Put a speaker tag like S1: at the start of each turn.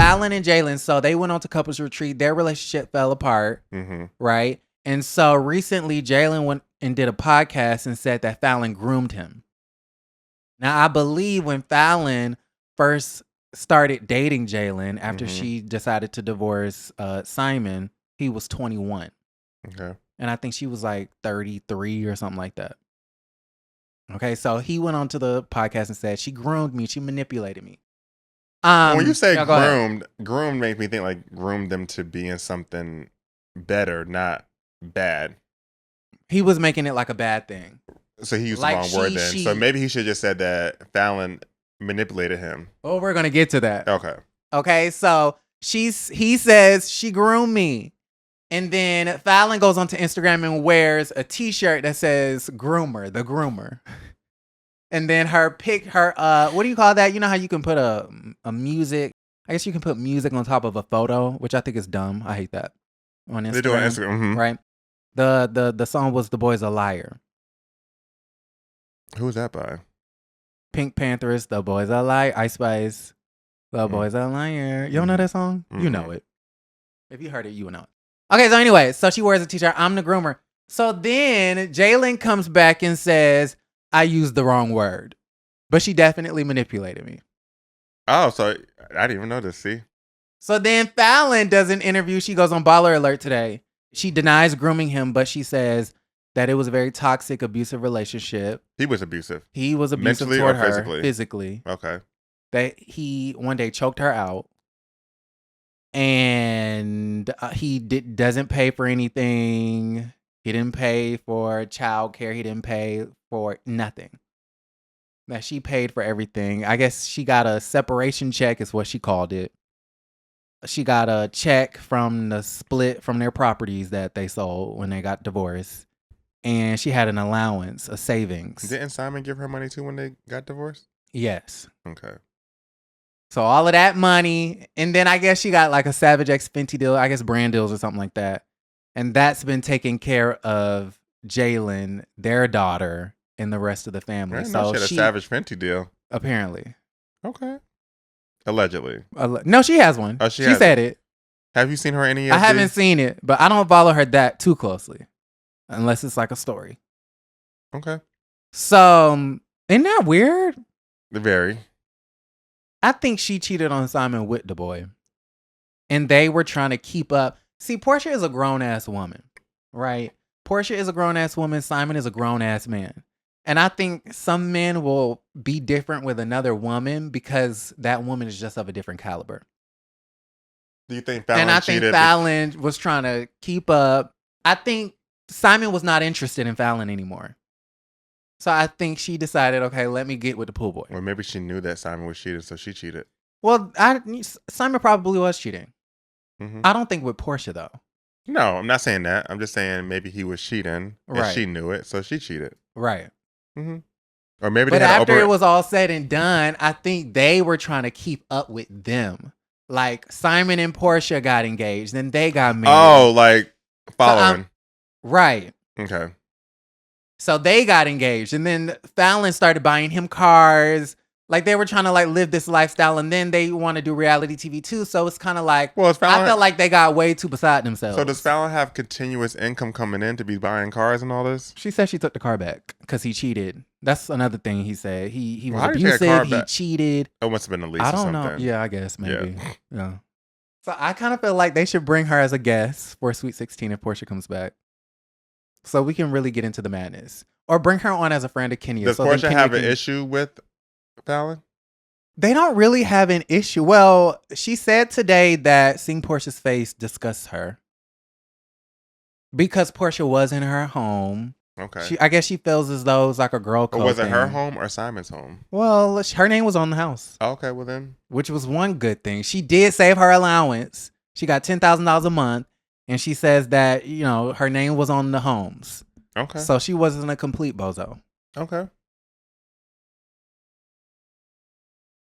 S1: Falynn and Jaylan, so they went on to couples retreat. Their relationship fell apart, right? And so recently, Jaylan went and did a podcast and said that Falynn groomed him. Now, I believe when Falynn first started dating Jaylan after she decided to divorce Simon, he was 21.
S2: Okay.
S1: And I think she was like 33 or something like that. Okay, so he went on to the podcast and said, she groomed me, she manipulated me.
S2: When you say groomed makes me think like groomed them to be in something better, not bad.
S1: He was making it like a bad thing.
S2: So he used the wrong word then. So maybe he should just said that Falynn manipulated him.
S1: Oh, we're gonna get to that.
S2: Okay.
S1: Okay, so he says she groomed me. And then Falynn goes onto Instagram and wears a t-shirt that says groomer, the groomer. And then what do you call that? You know how you can put a music, I guess you can put music on top of a photo, which I think is dumb. I hate that. On Instagram. They do on Instagram. Right? The song was The Boy's a Liar.
S2: Who's that by?
S1: Pink Panthers, The Boy's a Liar. Ice Spice, The Boy's a Liar. You don't know that song? You know it. If you heard it, you would know it. Okay, so anyway, so she wears a t-shirt. I'm the groomer. So then Jaylan comes back and says, I used the wrong word. But she definitely manipulated me.
S2: Oh, so I didn't even know this, see?
S1: So then Falynn does an interview. She goes on Baller Alert today. She denies grooming him, but she says that it was a very toxic, abusive relationship.
S2: He was abusive.
S1: He was abusive
S2: mentally
S1: toward
S2: or
S1: her. Physically.
S2: Okay.
S1: That he one day choked her out. And he doesn't pay for anything. He didn't pay for childcare. He didn't pay for nothing. That she paid for everything. I guess she got a separation check is what she called it. She got a check from the split from their properties that they sold when they got divorced. And she had an allowance, a savings.
S2: Didn't Simon give her money too when they got divorced?
S1: Yes.
S2: Okay.
S1: So all of that money, and then I guess she got like a Savage X Fenty deal, I guess brand deals or something like that. And that's been taking care of Jaylan, their daughter, and the rest of the family.
S2: So she had a Savage Fenty deal.
S1: Apparently.
S2: Okay. Allegedly.
S1: No, she has one.
S2: Oh,
S1: she said it.
S2: Have you seen her any?
S1: I haven't seen it, but I don't follow her that too closely. Unless it's like a story.
S2: Okay.
S1: So, isn't that weird?
S2: Very.
S1: I think she cheated on Simon with the boy. And they were trying to keep up. See, Portia is a grown-ass woman, right? Portia is a grown-ass woman. Simon is a grown-ass man. And I think some men will be different with another woman because that woman is just of a different caliber.
S2: Do you think Falynn cheated?
S1: And I think Falynn was trying to keep up. I think Simon was not interested in Falynn anymore. So I think she decided, okay, let me get with the pool boy.
S2: Or maybe she knew that Simon was cheating, so she cheated.
S1: Well, Simon probably was cheating. I don't think with Portia, though.
S2: No, I'm not saying that. I'm just saying maybe he was cheating, and she knew it, so she cheated.
S1: Right.
S2: Or maybe
S1: but after it was all said and done, I think they were trying to keep up with them. Like, Simon and Portia got engaged, then they got married.
S2: Oh, like following.
S1: Right.
S2: Okay.
S1: So they got engaged, and then Falynn started buying him cars. Like, they were trying to like live this lifestyle, and then they want to do reality TV too. So it's kind of like, I felt like they got way too beside themselves.
S2: So does Falynn have continuous income coming in to be buying cars and all this?
S1: She said she took the car back because he cheated. That's another thing he said. He was abusive. He cheated.
S2: It must have been a lease.
S1: I don't know. Yeah, I guess maybe. Yeah. So I kind of feel like they should bring her as a guest for Sweet 16 if Portia comes back. So we can really get into the madness. Or bring her on as a friend of Kenya.
S2: Does Portia have an issue with Falynn?
S1: They don't really have an issue. Well, she said today that seeing Portia's face disgusts her. Because Portia was in her home.
S2: Okay.
S1: I guess she feels as though it's like a girl code.
S2: But was it her home or Simon's home?
S1: Well, her name was on the house.
S2: Okay, well then.
S1: Which was one good thing. She did save her allowance. She got $10,000 a month. And she says that, her name was on the homes.
S2: Okay.
S1: So she wasn't a complete bozo.
S2: Okay.